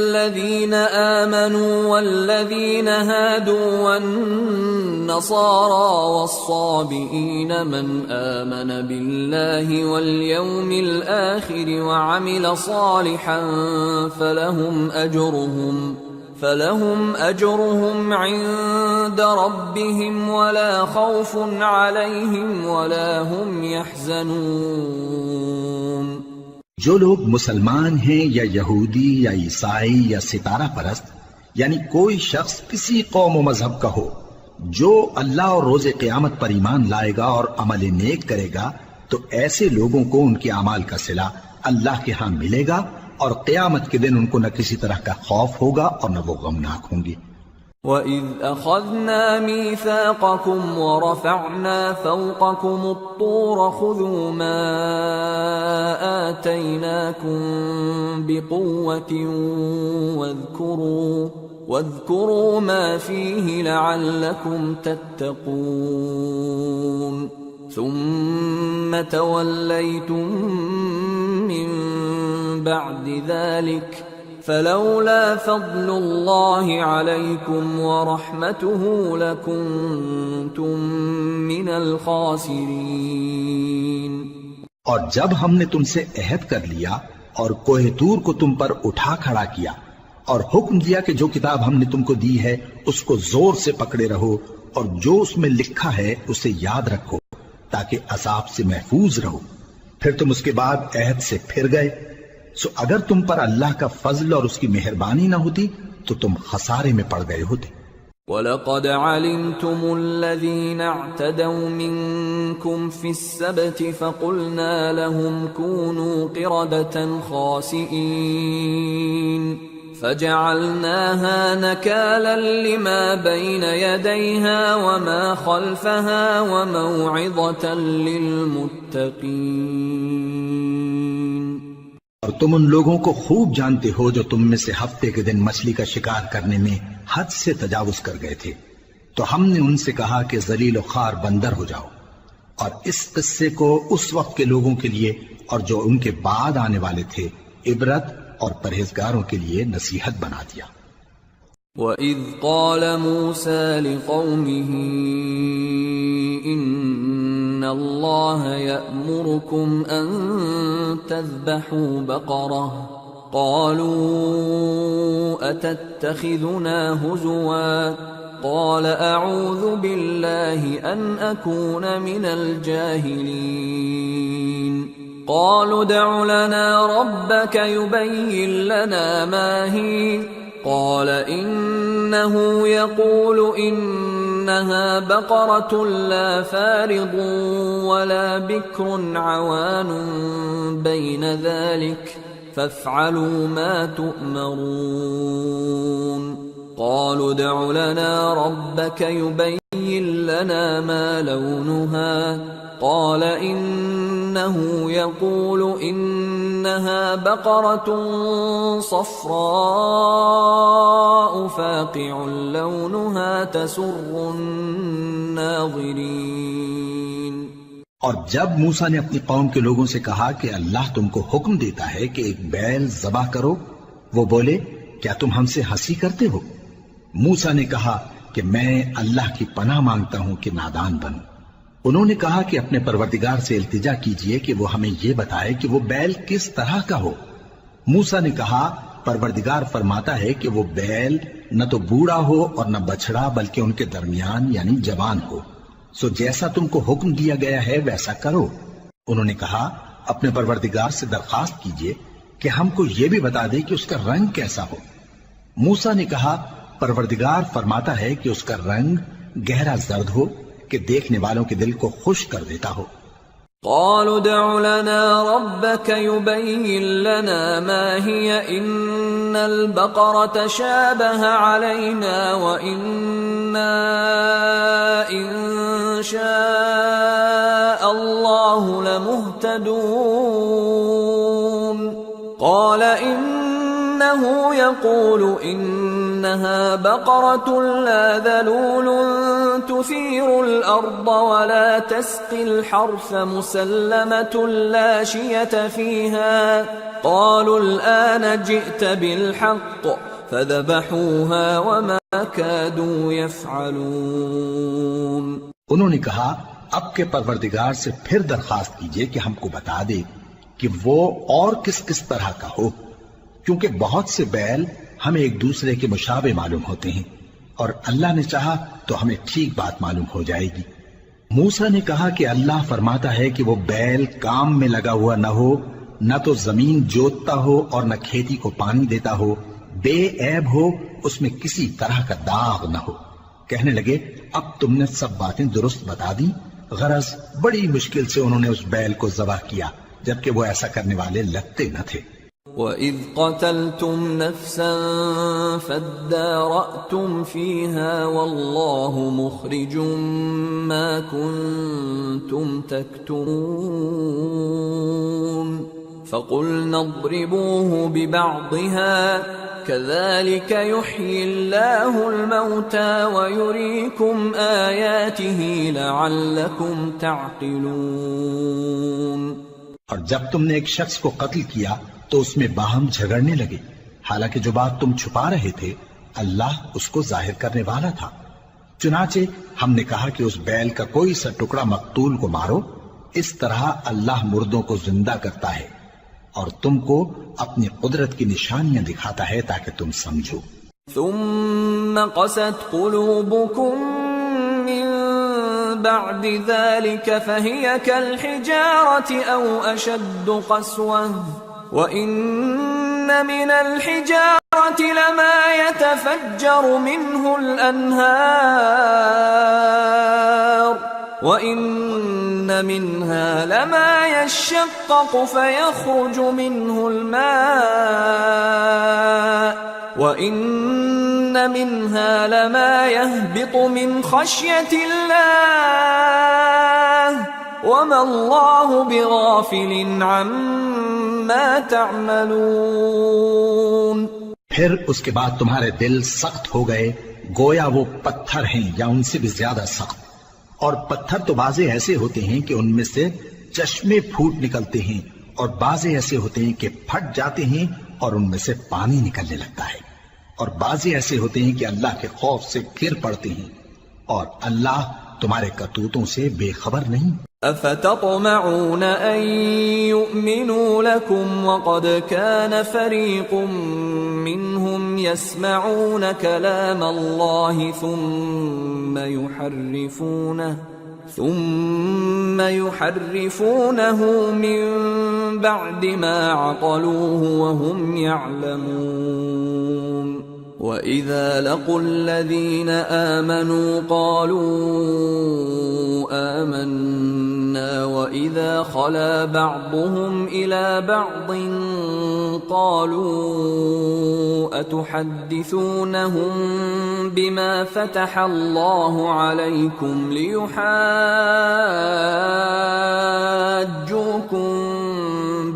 الذين آمنوا والذين هادوا والنصارى والصابئين من آمن بالله واليوم الآخر وعمل صالحا فلهم أجرهم عند ربهم ولا خوف عليهم ولا هم يحزنون۔ جو لوگ مسلمان ہیں یا یہودی یا عیسائی یا ستارہ پرست، یعنی کوئی شخص کسی قوم و مذہب کا ہو، جو اللہ اور روز قیامت پر ایمان لائے گا اور عمل نیک کرے گا، تو ایسے لوگوں کو ان کے اعمال کا صلہ اللہ کے ہاں ملے گا، اور قیامت کے دن ان کو نہ کسی طرح کا خوف ہوگا اور نہ وہ غمناک ہوں گے۔ وَإِذْ أَخَذْنَا مِيثَاقَكُمْ وَرَفَعْنَا فَوْقَكُمُ الطُّورَ خُذُوا مَا آتَيْنَاكُمْ بِقُوَّةٍ وَاذْكُرُوا مَا فِيهِ لَعَلَّكُمْ تَتَّقُونَ ثُمَّ تَوَلَّيْتُمْ مِنْ بَعْدِ ذَلِكَ فلولا فضل اللہ علیکم ورحمتہ لکنتم من الخاسرین۔ اور جب ہم نے تم سے عہد کر لیا اور کوہ طور کو تم پر اٹھا کھڑا کیا اور حکم دیا کہ جو کتاب ہم نے تم کو دی ہے اس کو زور سے پکڑے رہو اور جو اس میں لکھا ہے اسے یاد رکھو تاکہ عذاب سے محفوظ رہو، پھر تم اس کے بعد عہد سے پھر گئے، سو اگر تم پر اللہ کا فضل اور اس کی مہربانی نہ ہوتی تو تم خسارے میں پڑ گئے ہوتے۔ وَلَقَدْ عَلِمْتُمُ الَّذِينَ اعْتَدَوْا مِنْكُمْ فِي السَّبْتِ فَقُلْنَا لَهُمْ كُونُوا قِرَدَةً خَاسِئِينَ فَجَعَلْنَاهَا نَكَالًا لِمَا بَيْنَ يَدَيْهَا وَمَا خَلْفَهَا وَمَوْعِظَةً لِلْمُتَّقِينَ۔ اور تم ان لوگوں کو خوب جانتے ہو جو تم میں سے ہفتے کے دن مچھلی کا شکار کرنے میں حد سے تجاوز کر گئے تھے، تو ہم نے ان سے کہا کہ ذلیل و خوار بندر ہو جاؤ، اور اس قصے کو اس وقت کے لوگوں کے لیے اور جو ان کے بعد آنے والے تھے عبرت اور پرہیزگاروں کے لیے نصیحت بنا دیا۔ وَإِذْ قَالَ مُوسَى لِقَوْمِهِ إِنَّ اللَّهَ يَأْمُرُكُمْ أَن تَذْبَحُوا بَقَرَةً قَالُوا أَتَتَّخِذُنَا هُزُوًا قَالَ أَعُوذُ بِاللَّهِ أَنْ أَكُونَ مِنَ الْجَاهِلِينَ قَالُوا ادْعُ لَنَا رَبَّكَ يُبَيِّن لَّنَا مَا هِيَ قال إنه يقول إنها بقرة لا فارض ولا بكر عوان بين ذلك فافعلوا ما تؤمرون قالوا ادع لنا ربك يبين لنا ما لونها قال إنه يقول إنها بقرة صفراء فاقع لونها تسر الناظرين۔ اور جب موسیٰ نے اپنی قوم کے لوگوں سے کہا کہ اللہ تم کو حکم دیتا ہے کہ ایک بیل ذبح کرو، وہ بولے کیا تم ہم سے ہنسی کرتے ہو؟ موسیٰ نے کہا کہ میں اللہ کی پناہ مانگتا ہوں کہ نادان بنوں۔ انہوں نے کہا کہ اپنے پروردگار سے التجا کیجئے کہ وہ ہمیں یہ بتائے کہ وہ بیل کس طرح کا ہو۔ موسیٰ نے کہا پروردگار فرماتا ہے کہ وہ بیل نہ تو بوڑھا ہو اور نہ بچڑا بلکہ ان کے درمیان یعنی جوان ہو، سو جیسا تم کو حکم دیا گیا ہے ویسا کرو۔ انہوں نے کہا اپنے پروردگار سے درخواست کیجئے کہ ہم کو یہ بھی بتا دے کہ اس کا رنگ کیسا ہو۔ موسیٰ نے کہا پروردگار فرماتا ہے کہ اس کا رنگ گہرا زرد ہو کہ دیکھنے والوں کے دل کو خوش کر دیتا ہو۔ قالوا ادع لنا ربك يبين لنا ما هي إن البقرة شابه علينا وإنا إن شاء الله لمهتدون قال إن كأنه يقول إنها بقرة لا ذلول تثير الأرض ولا تسقي الحرث مسلمة لا شية فيها قالوا الآن جئت بالحق فذبحوها وما كادوا يفعلون. انہوں نے کہا اب کے پروردگار سے پھر درخواست کیجئے کہ ہم کو بتا دے کہ وہ اور کس کس طرح کا ہو، کیونکہ بہت سے بیل ہمیں ایک دوسرے کے مشابہ معلوم ہوتے ہیں، اور اللہ نے چاہا تو ہمیں ٹھیک بات معلوم ہو جائے گی. موسیٰ نے کہا کہ اللہ فرماتا ہے کہ وہ بیل کام میں لگا ہوا نہ ہو، نہ تو زمین جوتتا ہو اور نہ کھیتی کو پانی دیتا ہو، بے عیب ہو، اس میں کسی طرح کا داغ نہ ہو. کہنے لگے اب تم نے سب باتیں درست بتا دی. غرض بڑی مشکل سے انہوں نے اس بیل کو ذبح کیا، جبکہ وہ ایسا کرنے والے لگتے نہ تھے. وَإِذْ قَتَلْتُمْ نَفْسًا فَادَّارَأْتُمْ فِيهَا وَاللَّهُ مُخْرِجٌ مَا كُنْتُمْ تَكْتُمُونَ فَقُلْنَا اضْرِبُوهُ بِبَعْضِهَا كَذَلِكَ يُحْيِي اللَّهُ الْمَوْتَى وَيُرِيكُمْ آيَاتِهِ لَعَلَّكُمْ تَعْقِلُونَ. اور جب تم نے ایک شخص کو قتل کیا تو اس میں باہم جھگڑنے لگے، حالانکہ جو بات تم چھپا رہے تھے اللہ اس کو ظاہر کرنے والا تھا. چنانچہ ہم نے کہا کہ اس بیل کا کوئی سا ٹکڑا مقتول کو مارو، اس طرح اللہ مردوں کو زندہ کرتا ہے اور تم کو اپنی قدرت کی نشانیاں دکھاتا ہے تاکہ تم سمجھو. ثم قست قلوبكم من بعد ذلك فهي كالحجارة أو أشد قسوة وإن من الحجارة لما يتفجر منه الأنهار وإن منها لما يشقق فيخرج منه الماء وَإِنَّ مِنْهَا لَمَا يَهْبِطُ مِنْ خَشْيَةِ اللَّهِ وَمَا اللَّهُ بِغَافِلٍ عَمَّا تَعْمَلُونَ. پھر اس کے بعد تمہارے دل سخت ہو گئے گویا وہ پتھر ہیں یا ان سے بھی زیادہ سخت. اور پتھر تو بعضے ایسے ہوتے ہیں کہ ان میں سے چشمے پھوٹ نکلتے ہیں، اور بعضے ایسے ہوتے ہیں کہ پھٹ جاتے ہیں اور ان میں سے پانی نکلنے لگتا ہے، اور بعضے ایسے ہوتے ہیں کہ اللہ کے خوف سے گر پڑتے ہیں، اور اللہ تمہارے کرتوتوں سے بے خبر نہیں. أفتطمعون أن يؤمنوا لكم وقد كان فريق منهم يسمعون كلام الله ثم يحرفونه من بعد ما عقلوه وهم يعلمون. وَإِذَا لَقُوا الَّذِينَ آمَنُوا قَالُوا آمَنَّا وَإِذَا خَلَا بَعْضُهُمْ إِلَى بَعْضٍ قَالُوا أَتُحَدِّثُونَهُم بِمَا فَتَحَ اللَّهُ عَلَيْكُمْ لِيُحَاجُّوكُم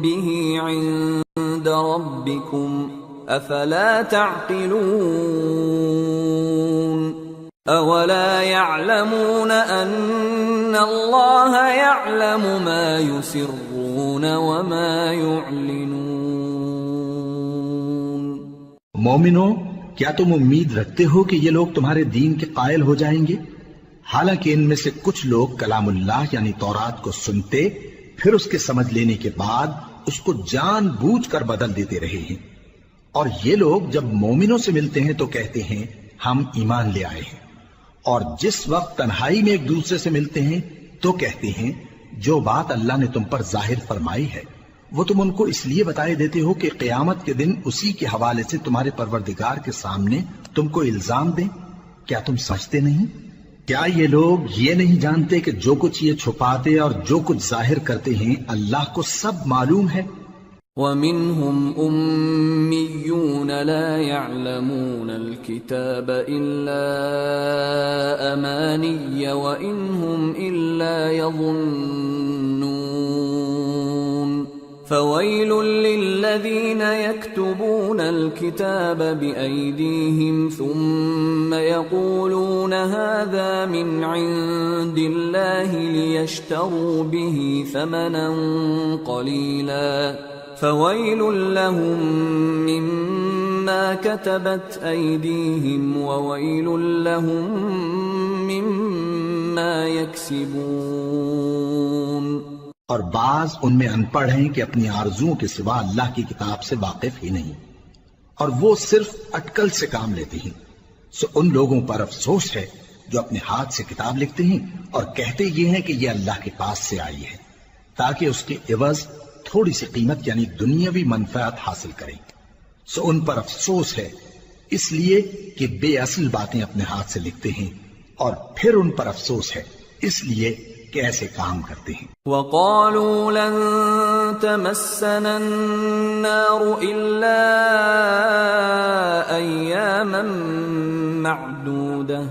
بِهِ عِندَ رَبِّكُمْ افلا تعقلون. اولا يعلمون ان الله يعلم ما يسرون وما يعلنون. مومنو، کیا تم امید رکھتے ہو کہ یہ لوگ تمہارے دین کے قائل ہو جائیں گے؟ حالانکہ ان میں سے کچھ لوگ کلام اللہ یعنی تورات کو سنتے پھر اس کے سمجھ لینے کے بعد اس کو جان بوجھ کر بدل دیتے رہے ہیں. اور یہ لوگ جب مومنوں سے ملتے ہیں تو کہتے ہیں ہم ایمان لے آئے ہیں، اور جس وقت تنہائی میں ایک دوسرے سے ملتے ہیں تو کہتے ہیں جو بات اللہ نے تم پر ظاہر فرمائی ہے وہ تم ان کو اس لیے بتائے دیتے ہو کہ قیامت کے دن اسی کے حوالے سے تمہارے پروردگار کے سامنے تم کو الزام دیں. کیا تم سمجھتے نہیں؟ کیا یہ لوگ یہ نہیں جانتے کہ جو کچھ یہ چھپاتے اور جو کچھ ظاہر کرتے ہیں اللہ کو سب معلوم ہے؟ وَمِنْهُمْ أُمِّيُّونَ لَا يَعْلَمُونَ الْكِتَابَ إِلَّا أَمَانِيَّ وَإِنْ هُمْ إِلَّا يَظُنُّونَ فويل للذين يكتبون الكتاب بأيديهم ثم يقولون هذا من عند الله ليشتروا به ثمنا قليلا فويل لهم مما كتبت أيديهم وويل لهم مما يكسبون. اور بعض ان میں ان پڑھ ہیں کہ اپنی آرزوؤں کے سوا اللہ کی کتاب سے واقف ہی نہیں، اور وہ صرف اٹکل سے کام لیتے ہیں. سو ان لوگوں پر افسوس ہے جو اپنے ہاتھ سے کتاب لکھتے ہیں اور کہتے یہ ہیں کہ یہ اللہ کے پاس سے آئی ہے تاکہ اس کے عوض تھوڑی سی قیمت یعنی دنیاوی منفعت حاصل کریں. سو ان پر افسوس ہے اس لیے کہ بے اصل باتیں اپنے ہاتھ سے لکھتے ہیں، اور پھر ان پر افسوس ہے اس لیے کہ ایسے کام کرتے ہیں. وَقَالُوا لَن تَمَسَّنَا النَّارُ إِلَّا أَيَّامًا مَّعْدُودَةً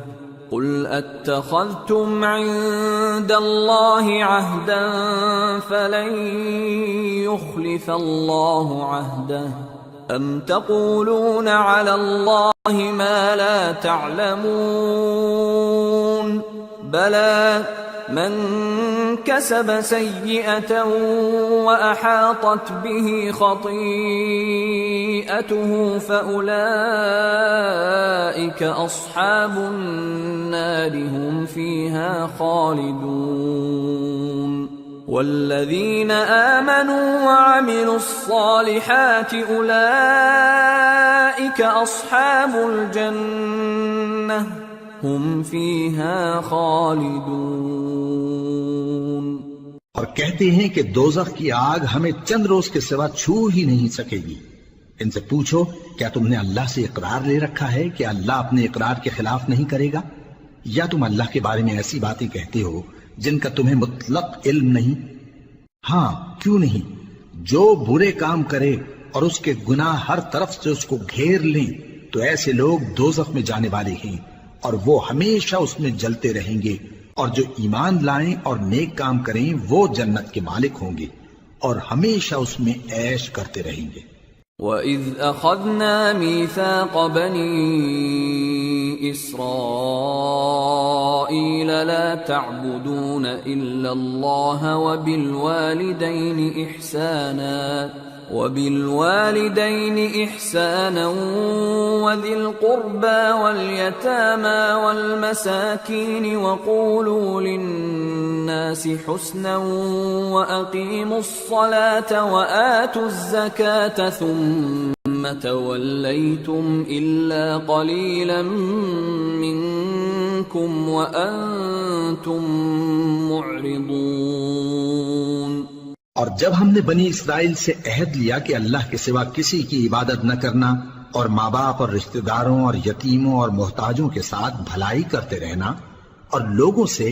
قُلْ أَتَّخَذْتُمْ عِندَ اللَّهِ عَهْدًا فَلَن يُخْلِفَ اللَّهُ عَهْدَهُ أَمْ تَقُولُونَ عَلَى اللَّهِ مَا لَا تَعْلَمُونَ بَلَى من كسب سيئة وأحاطت به خطيئته فأولئك أصحاب النار هم فيها خالدون. والذين آمنوا وعملوا الصالحات أولئك أصحاب الجنة ہم فیہا خالدون. اور کہتے ہیں کہ دوزخ کی آگ ہمیں چند روز کے سوا چھو ہی نہیں سکے گی. ان سے پوچھو کیا تم نے اللہ سے اقرار لے رکھا ہے کہ اللہ اپنے اقرار کے خلاف نہیں کرے گا، یا تم اللہ کے بارے میں ایسی باتیں کہتے ہو جن کا تمہیں مطلق علم نہیں؟ ہاں کیوں نہیں، جو برے کام کرے اور اس کے گناہ ہر طرف سے اس کو گھیر لیں تو ایسے لوگ دوزخ میں جانے والے ہیں اور وہ ہمیشہ اس میں جلتے رہیں گے، اور جو ایمان لائیں اور نیک کام کریں وہ جنت کے مالک ہوں گے اور ہمیشہ اس میں عیش کرتے رہیں گے. وَإِذْ أَخَذْنَا مِيثَاقَ بَنِي إِسْرَائِيلَ لَا تَعْبُدُونَ إِلَّا اللَّهَ وَبِالْوَالِدَيْنِ إِحْسَانًا وَذِي الْقُرْبَى وَالْيَتَامَى وَالْمَسَاكِينِ وَقُولُوا لِلنَّاسِ حُسْنًا وَأَقِيمُوا الصَّلَاةَ وَآتُوا الزَّكَاةَ ثُمَّ تَوَلَّيْتُمْ إِلَّا قَلِيلًا مِّنكُمْ وَأَنتُمْ مُعْرِضُونَ. اور جب ہم نے بنی اسرائیل سے عہد لیا کہ اللہ کے سوا کسی کی عبادت نہ کرنا اور ماں باپ اور رشتہ داروں اور یتیموں اور محتاجوں کے ساتھ بھلائی کرتے رہنا اور لوگوں سے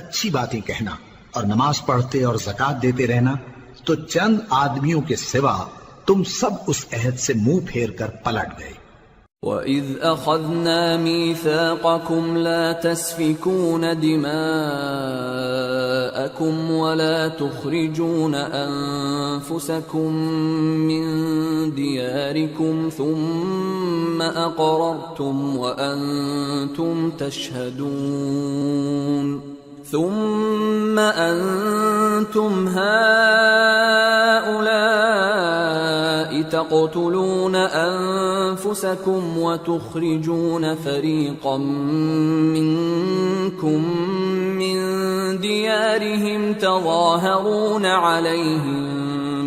اچھی باتیں کہنا اور نماز پڑھتے اور زکوٰۃ دیتے رہنا، تو چند آدمیوں کے سوا تم سب اس عہد سے منہ پھیر کر پلٹ گئے. وَإِذْ أَخَذْنَا مِيثَاقَكُمْ لَا تَسْفِكُونَ دِمَاءَكُمْ وَلَا تُخْرِجُونَ أَنفُسَكُمْ مِنْ دِيَارِكُمْ ثُمَّ أَقْرَرْتُمْ وَأَنْتُمْ تَشْهَدُونَ. ثُمَّ أَنْتُمْ هَؤُلَاءِ تَقْتُلُونَ أَنفُسَكُمْ وَتُخْرِجُونَ فَرِيقًا مِّنكُمْ مِنْ دِيَارِهِمْ تَظَاهَرُونَ عَلَيْهِمْ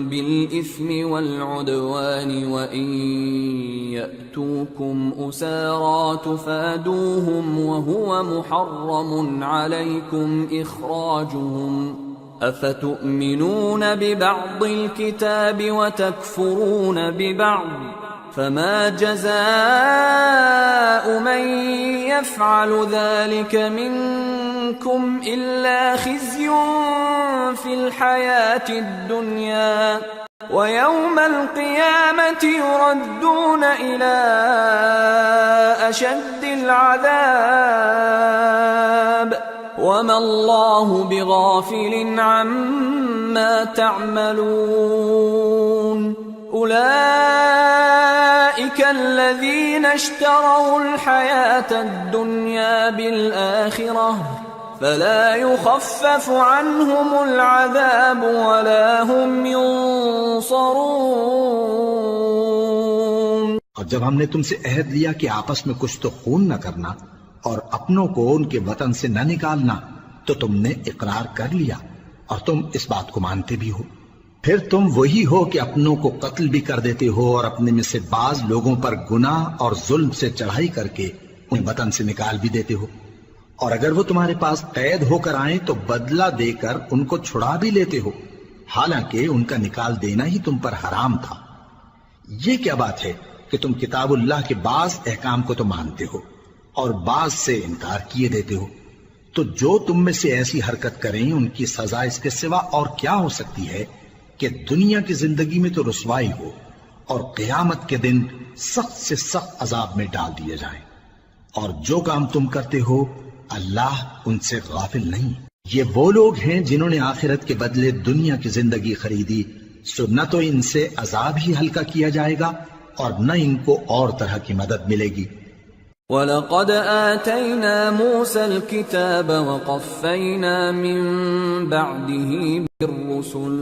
بِالْإِثْمِ وَالْعُدْوَانِ وَإِنْ يَأْتُوكُمْ أُسَارَى تُفَادُوهُمْ وَهُوَ مُحَرَّمٌ عَلَيْكُمْ إِخْرَاجُهُمْ أَفَتُؤْمِنُونَ بِبَعْضِ الْكِتَابِ وَتَكْفُرُونَ بِبَعْضٍ فَمَا جَزَاءُ مَنْ يَفْعَلُ ذَلِكَ مِنْكُمْ إِلَّا خِزْيٌ فِي الْحَيَاةِ الدُّنْيَا وَيَوْمَ الْقِيَامَةِ يُرَدُّونَ إِلَى أَشَدِّ الْعَذَابِ وما اللہ بغافل عما تعملون اولئک الذین اشتروا الحیاة الدنیا بالآخرہ فلا يخفف عنهم العذاب ولا هم ينصرون۔ اور جب ہم نے تم سے عہد لیا کہ آپس میں کچھ تو خون نہ کرنا اور اپنوں کو ان کے وطن سے نہ نکالنا، تو تم نے اقرار کر لیا اور تم اس بات کو مانتے بھی ہو، پھر تم وہی ہو کہ اپنوں کو قتل بھی کر دیتے ہو اور اپنے میں سے بعض لوگوں پر گناہ اور ظلم سے چڑھائی کر کے انہیں وطن سے نکال بھی دیتے ہو، اور اگر وہ تمہارے پاس قید ہو کر آئیں تو بدلہ دے کر ان کو چھڑا بھی لیتے ہو، حالانکہ ان کا نکال دینا ہی تم پر حرام تھا۔ یہ کیا بات ہے کہ تم کتاب اللہ کے بعض احکام کو تو مانتے ہو اور بعض سے انکار کیے دیتے ہو؟ تو جو تم میں سے ایسی حرکت کریں ان کی سزا اس کے سوا اور کیا ہو سکتی ہے کہ دنیا کی زندگی میں تو رسوائی ہو اور قیامت کے دن سخت سے سخت عذاب میں ڈال دیے جائیں، اور جو کام تم کرتے ہو اللہ ان سے غافل نہیں۔ یہ وہ لوگ ہیں جنہوں نے آخرت کے بدلے دنیا کی زندگی خریدی، سو نہ تو ان سے عذاب ہی ہلکا کیا جائے گا اور نہ ان کو اور طرح کی مدد ملے گی۔ وَلَقَدْ آتَيْنَا مُوسَى الْكِتَابَ وَقَفَّيْنَا مِن بَعْدِهِ بِالرُّسُلِ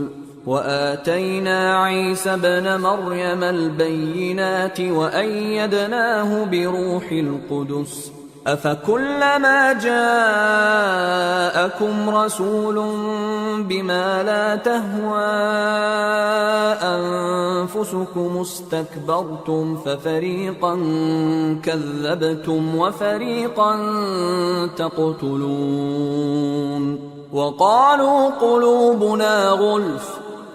وَآتَيْنَا عِيسَى ابْنَ مَرْيَمَ الْبَيِّنَاتِ وَأَيَّدْنَاهُ بِرُوحِ الْقُدُسِ أَفَكُلَّمَا جَاءَكُمْ رَسُولٌ بِمَا لَا تَهْوَى أَنفُسُكُمُ اسْتَكْبَرْتُمْ فَفَرِيقًا كَذَّبْتُمْ وَفَرِيقًا تَقْتُلُونَ وَقَالُوا قُلُوبُنَا غُلْفٌ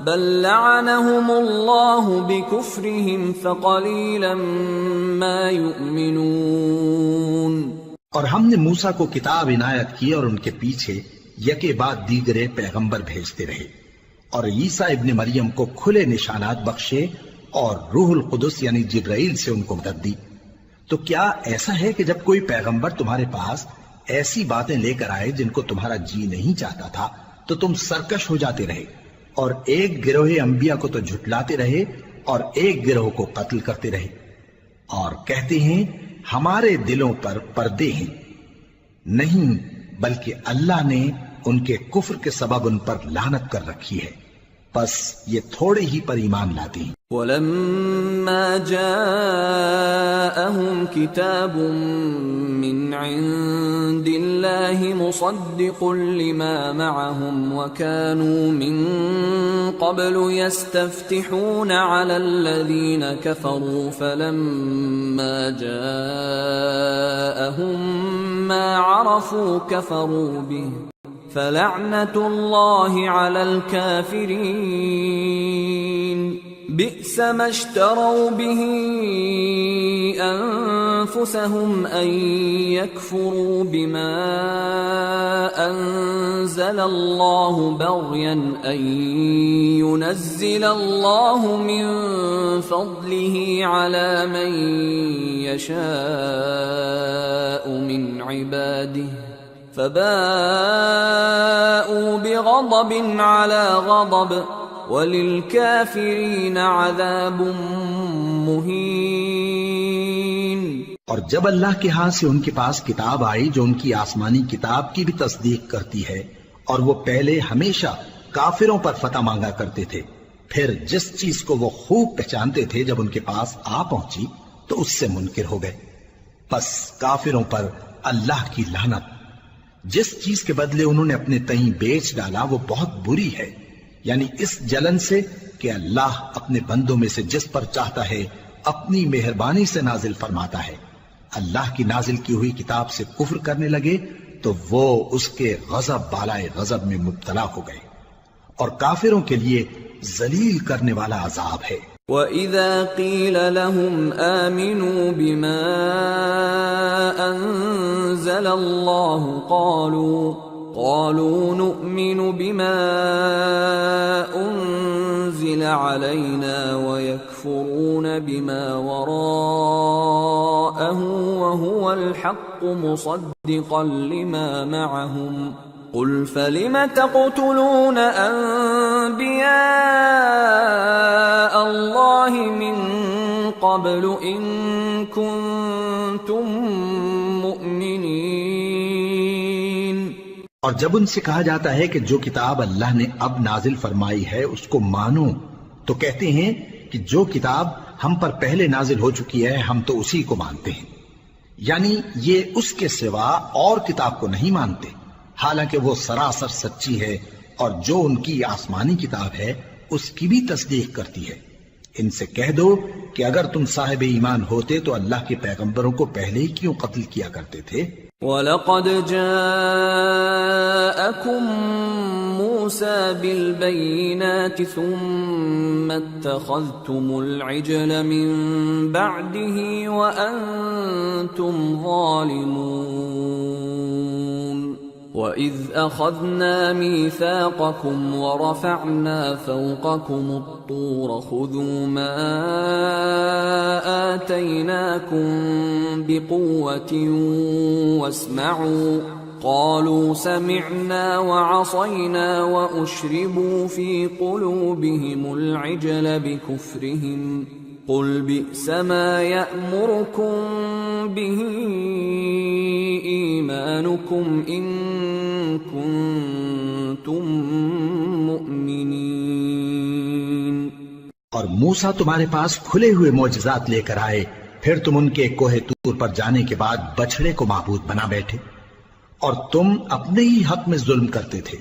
بَل لَّعَنَهُمُ اللَّهُ بِكُفْرِهِمْ فَقَلِيلًا مَا يُؤْمِنُونَ۔ اور ہم نے موسیٰ کو کتاب عنایت کی اور ان کے پیچھے یکے بعد دیگرے پیغمبر بھیجتے رہے، اور عیسیٰ ابن مریم کو کھلے نشانات بخشے اور روح القدس یعنی جبرائیل سے ان کو مدد دی۔ تو کیا ایسا ہے کہ جب کوئی پیغمبر تمہارے پاس ایسی باتیں لے کر آئے جن کو تمہارا جی نہیں چاہتا تھا تو تم سرکش ہو جاتے رہے، اور ایک گروہ انبیاء کو تو جھٹلاتے رہے اور ایک گروہ کو قتل کرتے رہے، اور کہتے ہیں ہمارے دلوں پر پردے ہیں؟ نہیں، بلکہ اللہ نے ان کے کفر کے سبب ان پر لعنت کر رکھی ہے، بس یہ تھوڑے ہی پر ایمان لاتے ہیں۔ وَلَمَّا جَاءَهُمْ كِتَابٌ مِّنْ عِندِ اللَّهِ مُصَدِّقٌ لِّمَا مَعَهُمْ وَكَانُوا مِن قَبْلُ يَسْتَفْتِحُونَ عَلَى الَّذِينَ كَفَرُوا فَلَمَّا جَاءَهُم مَّا عَرَفُوا كَفَرُوا بِهِ فَلَعْنَةُ اللَّهِ عَلَى الْكَافِرِينَ بِئْسَ مَا اشْتَرَوْا بِهِ أَنفُسَهُمْ أَن يَكْفُرُوا بِمَا أَنزَلَ اللَّهُ بَغْيًا أَن يُنَزِّلَ اللَّهُ مِن فَضْلِهِ عَلَى مَن يَشَاءُ مِنْ عِبَادِهِ فَبَاءُوا بِغَضَبٍ عَلَى غَضَبٍ وَلِلْكَافِرِينَ عَذَابٌ مُّهِينٌ۔ اور جب اللہ کے ہاں سے ان کے پاس کتاب آئی جو ان کی آسمانی کتاب کی بھی تصدیق کرتی ہے، اور وہ پہلے ہمیشہ کافروں پر فتح مانگا کرتے تھے، پھر جس چیز کو وہ خوب پہچانتے تھے جب ان کے پاس آ پہنچی تو اس سے منکر ہو گئے، بس کافروں پر اللہ کی لعنت۔ جس چیز کے بدلے انہوں نے اپنے تئیں بیچ ڈالا وہ بہت بری ہے، یعنی اس جلن سے کہ اللہ اپنے بندوں میں سے جس پر چاہتا ہے اپنی مہربانی سے نازل فرماتا ہے۔ اللہ کی نازل کی ہوئی کتاب سے کفر کرنے لگے تو وہ اس کے غضب بالائے غضب میں مبتلا ہو گئے، اور کافروں کے لیے ذلیل کرنے والا عذاب ہے۔ وَإِذَا قِيلَ لَهُمْ آمِنُوا بِمَا أَنزَلَ اللَّهُ قَالُوا نُؤْمِنُ بِمَا أُنزِلَ أنزل علينا ويكفرون بما وراءه وهو الحق مصدقا لما معهم قل فلم تقتلون أنبياء الله من قبل إن كنتم مؤمنين۔ اور جب ان سے کہا جاتا ہے کہ جو کتاب اللہ نے اب نازل فرمائی ہے اس کو مانو، تو کہتے ہیں کہ جو کتاب ہم پر پہلے نازل ہو چکی ہے ہم تو اسی کو مانتے ہیں، یعنی یہ اس کے سوا اور کتاب کو نہیں مانتے، حالانکہ وہ سراسر سچی ہے اور جو ان کی آسمانی کتاب ہے اس کی بھی تصدیق کرتی ہے۔ ان سے کہہ دو کہ اگر تم صاحب ایمان ہوتے تو اللہ کے پیغمبروں کو پہلے ہی کیوں قتل کیا کرتے تھے؟ وَلَقَدْ جَاءَكُمْ مُوسَى بِالْبَيِّنَاتِ ثُمَّ اتَّخَذْتُمُ الْعِجْلَ مِنْ بَعْدِهِ وَأَنْتُمْ ظَالِمُونَ وَإِذْ أَخَذْنَا مِيثَاقَكُمْ وَرَفَعْنَا فَوْقَكُمُ الطُّورَ خُذُوا مَا آتَيْنَاكُمْ بِقُوَّةٍ وَاسْمَعُوا قَالُوا سَمِعْنَا وَعَصَيْنَا وَأُشْرِبُوا فِي قُلُوبِهِمُ الْعِجْلَ بِكُفْرِهِمْ قُلْ بِئْسَ مَا يَأْمُرُكُمْ بِهِ إِيمَانُكُمْ إِن كُنتُم مُؤْمِنِينَ۔ اور موسیٰ تمہارے پاس کھلے ہوئے معجزات لے کر آئے، پھر تم ان کے کوہ طور پر جانے کے بعد بچڑے کو معبود بنا بیٹھے، اور تم اپنے ہی حق میں ظلم کرتے تھے۔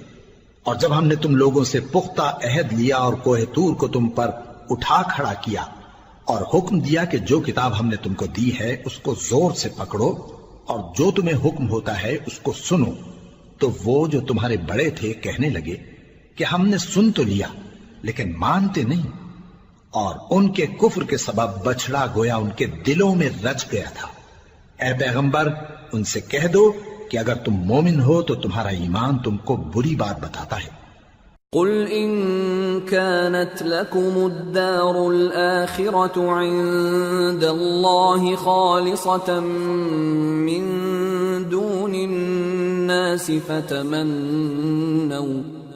اور جب ہم نے تم لوگوں سے پختہ عہد لیا اور کوہ طور کو تم پر اٹھا کھڑا کیا اور حکم دیا کہ جو کتاب ہم نے تم کو دی ہے اس کو زور سے پکڑو اور جو تمہیں حکم ہوتا ہے اس کو سنو، تو وہ جو تمہارے بڑے تھے کہنے لگے کہ ہم نے سن تو لیا لیکن مانتے نہیں، اور ان کے کفر کے سبب بچڑا گویا ان کے دلوں میں رچ گیا تھا۔ اے پیغمبر ان سے کہہ دو کہ اگر تم مومن ہو تو تمہارا ایمان تم کو بری بات بتاتا ہے۔ قل إن كانت لكم الدار الآخرة عند الله خالصة من دون الناس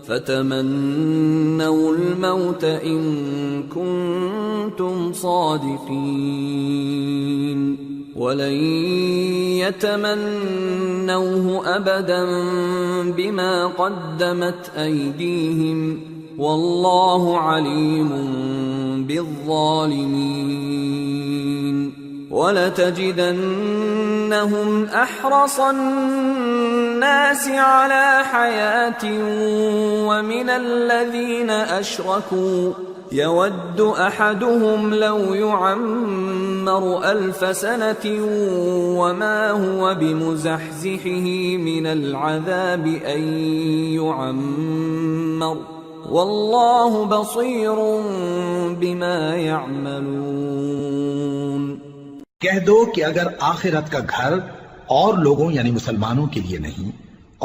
فتمنوا الموت إن كنتم صادقين ولن يتمنوه أبدا بما قدمت أيديهم والله عليم بالظالمين ولتجدنهم أحرص الناس على حياة ومن الذين أشركوا يود أحدهم لو يعمر 1000 سنة وما هو بمزحزحه من العذاب أن يعمر والله بصير بما يعملون۔ کہہ دو کہ اگر آخرت کا گھر اور لوگوں یعنی مسلمانوں کے لیے نہیں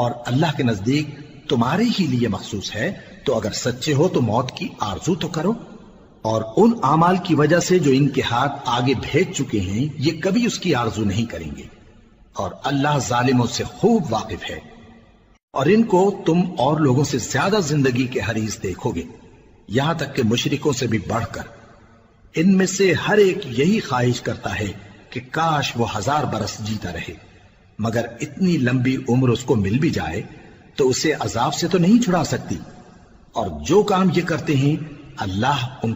اور اللہ کے نزدیک تمہارے ہی لیے مخصوص ہے تو اگر سچے ہو تو موت کی آرزو تو کرو، اور ان اعمال کی وجہ سے جو ان کے ہاتھ آگے بھیج چکے ہیں یہ کبھی اس کی آرزو نہیں کریں گے، اور اللہ ظالموں سے خوب واقف ہے۔ اور ان کو تم اور لوگوں سے زیادہ زندگی کے حریص دیکھو گے، یہاں تک کہ مشرکوں سے بھی بڑھ کر۔ ان میں سے ہر ایک یہی خواہش کرتا ہے کہ کاش وہ 1000 برس جیتا رہے، مگر اتنی لمبی عمر اس کو مل بھی جائے تو اسے عذاب سے تو نہیں چھڑا سکتی، اور جو کام یہ کرتے ہیں اللہ ان